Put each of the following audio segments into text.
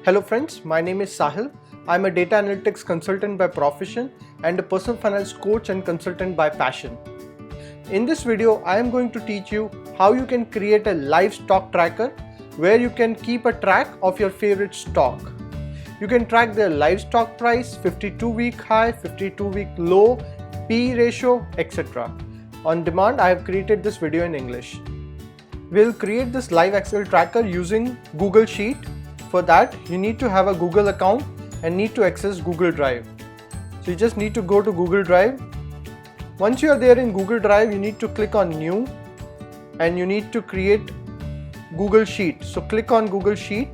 Hello friends, my name is Sahil. I'm a data analytics consultant by profession and a personal finance coach and consultant by passion. In this video, I am going to teach you how you can create a live stock tracker where you can keep a track of your favorite stock. You can track their live stock price, 52-week high, 52-week low, PE ratio, etc. On demand, I have created this video in English. We'll create this live Excel tracker using Google Sheet. For that, you need to have a Google account and need to access Google Drive. So you just need to go to Google Drive. Once you are there in Google Drive, you need to click on New and you need to create Google Sheet. So click on Google Sheet.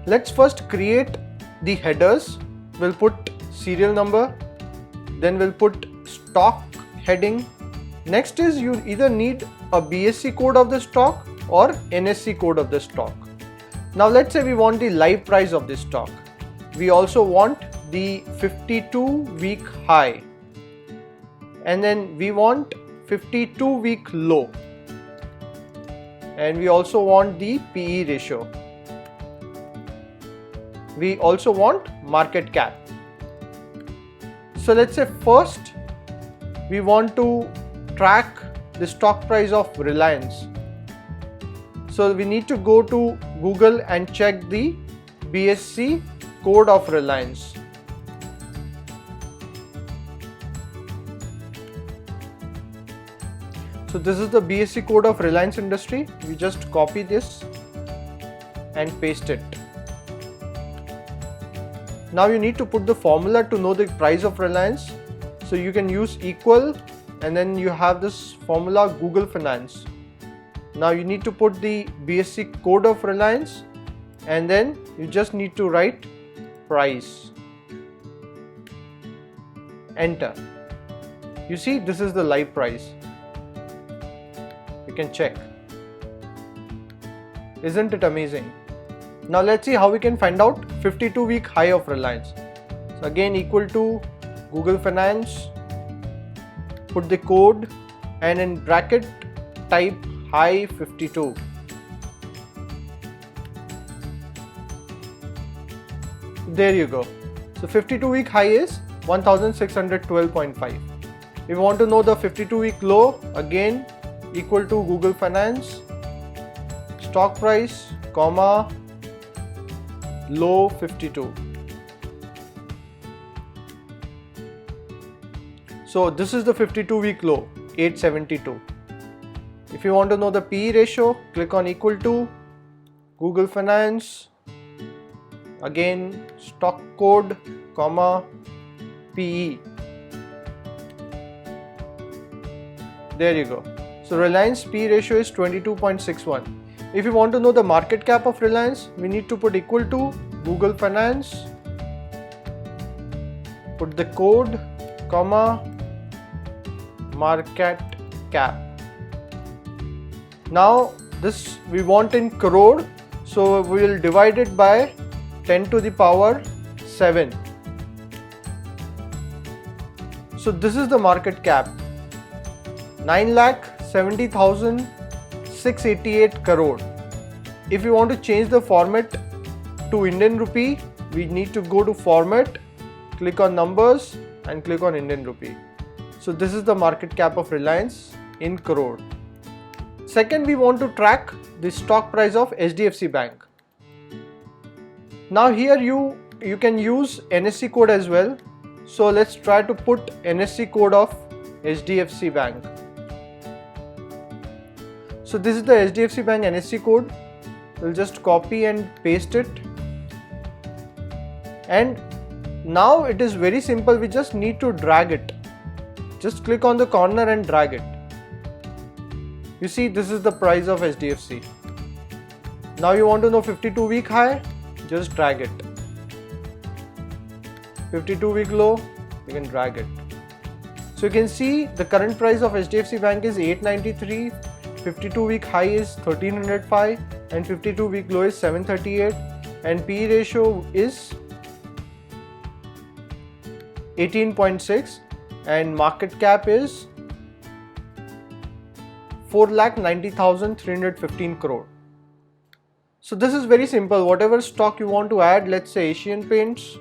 Let's first create the headers. We'll put serial number, then we'll put stock heading. Next is you either need a BSC code of the stock or NSE code of the stock. Now let's say we want the live price of this stock. We also want the 52-week high. And then we want 52-week low. And we also want the PE ratio. We also want market cap. So let's say first we want to track the stock price of Reliance. So we need to go to Google and check the BSC code of Reliance. So this is the BSC code of Reliance Industry. We just copy this and paste it. Now you need to put the formula to know the price of Reliance. So you can use equal and then you have this formula Google Finance. Now you need to put the BSC code of Reliance and then you just need to write price. Enter. You see, this is the live price. You can check. Isn't it amazing? Now let's see how we can find out 52-week high of Reliance. So again, equal to Google Finance, put the code and in bracket type high 52. There you go. So 52-week high is 1612.5. If you want to know the 52-week low, again equal to Google Finance, stock price, comma, low 52. So this is the 52-week low, 872. If you want to know the PE ratio, click on equal to Google Finance, again stock code, comma, PE. There you go. So Reliance PE ratio is 22.61. If you want to know the market cap of Reliance, we need to put equal to Google Finance, put the code, comma, market cap. Now this we want in crore, so we will divide it by 10 to the power 7. So this is the market cap, 9,70,688 crore. If you want to change the format to Indian rupee, we need to go to format, click on numbers and click on Indian rupee. So this is the market cap of Reliance in crore. Second, we want to track the stock price of HDFC Bank. Now here you can use NSE code as well. So let's try to put NSE code of HDFC Bank. So this is the HDFC Bank NSE code. We'll just copy and paste it. And now it is very simple. We just need to drag it. Just click on the corner and drag it. You see, this is the price of HDFC. Now you want to know 52-week high, just drag it. 52-week low, you can drag it. So you can see the current price of HDFC Bank is 893, 52-week high is 1305 and 52-week low is 738 and PE ratio is 18.6 and market cap is 4,90,315 crore. So this is very simple. Whatever stock you want to add, let's say Asian Paints,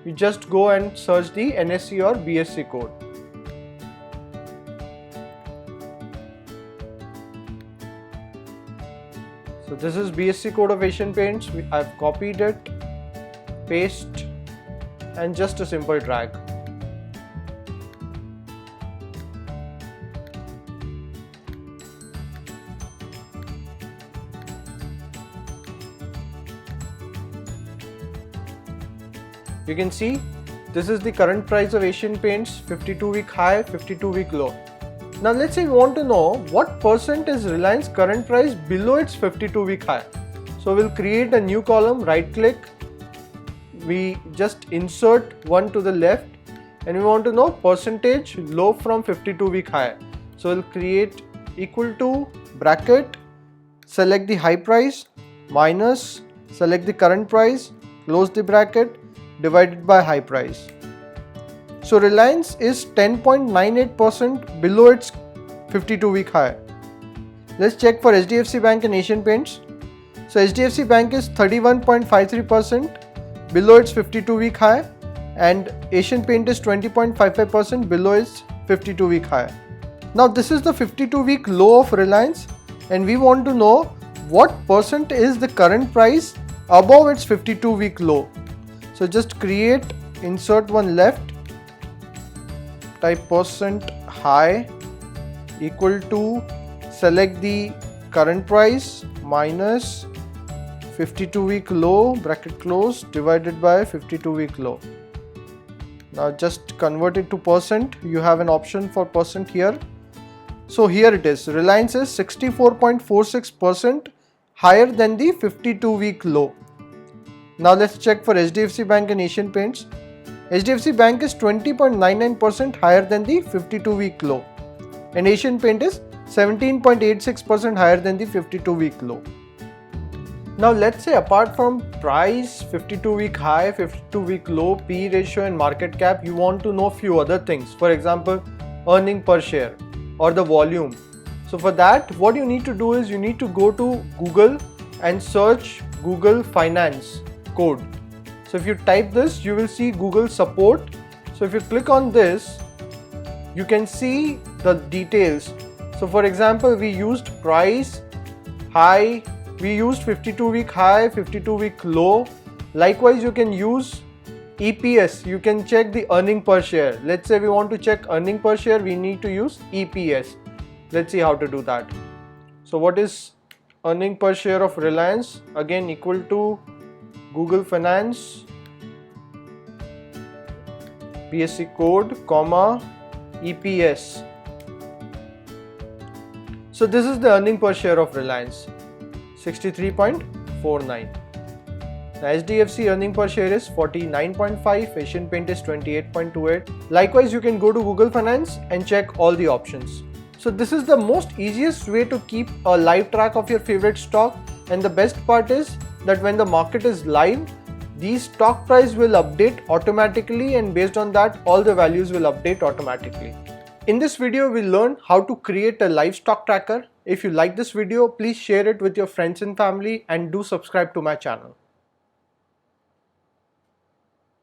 you just go and search the NSE or BSE code. So this is BSE code of Asian Paints. I've copied it, paste, and just a simple drag. You can see this is the current price of Asian Paints, 52-week high, 52-week low. Now let's say we want to know what percent is Reliance current price below its 52-week high. So we'll create a new column, right click, we just insert one to the left, and we want to know percentage low from 52-week high. So we'll create equal to bracket, select the high price, minus, select the current price, close the bracket, divided by high price. So Reliance is 10.98% below its 52-week high. Let's check for HDFC Bank and Asian Paints. So HDFC Bank is 31.53% below its 52-week high, and Asian Paint is 20.55% below its 52-week high. Now this is the 52-week low of Reliance, and we want to know what percent is the current price above its 52-week low. So just create, insert one left, type percent high equal to, select the current price minus 52-week low, bracket close, divided by 52-week low. Now just convert it to percent. You have an option for percent here. So here it is. Reliance is 64.46% higher than the 52-week low. Now let's check for HDFC Bank and Asian Paints. HDFC Bank is 20.99% higher than the 52-week low, and Asian Paint is 17.86% higher than the 52-week low. Now let's say apart from price, 52-week high, 52-week low, PE ratio and market cap, you want to know few other things. For example, earning per share or the volume. So for that, what you need to do is you need to go to Google and search Google Finance code. So if you type this, you will see Google support. So if you click on this, you can see the details. So for example, we used price, high, we used 52-week high, 52-week low. Likewise, you can use EPS. You can check the earning per share. Let's say we want to check earning per share, we need to use EPS. Let's see how to do that. So what is earning per share of Reliance? Again, equal to Google Finance, BSE code, comma, EPS. So this is the earning per share of Reliance, 63.49. The HDFC earning per share is 49.5, Asian Paint is 28.28. Likewise, you can go to Google Finance and check all the options. So this is the most easiest way to keep a live track of your favorite stock, and the best part is that when the market is live, these stock price will update automatically, and based on that all the values will update automatically. In this video we'll learn how to create a live stock tracker. If you like this video, please share it with your friends and family and do subscribe to my channel.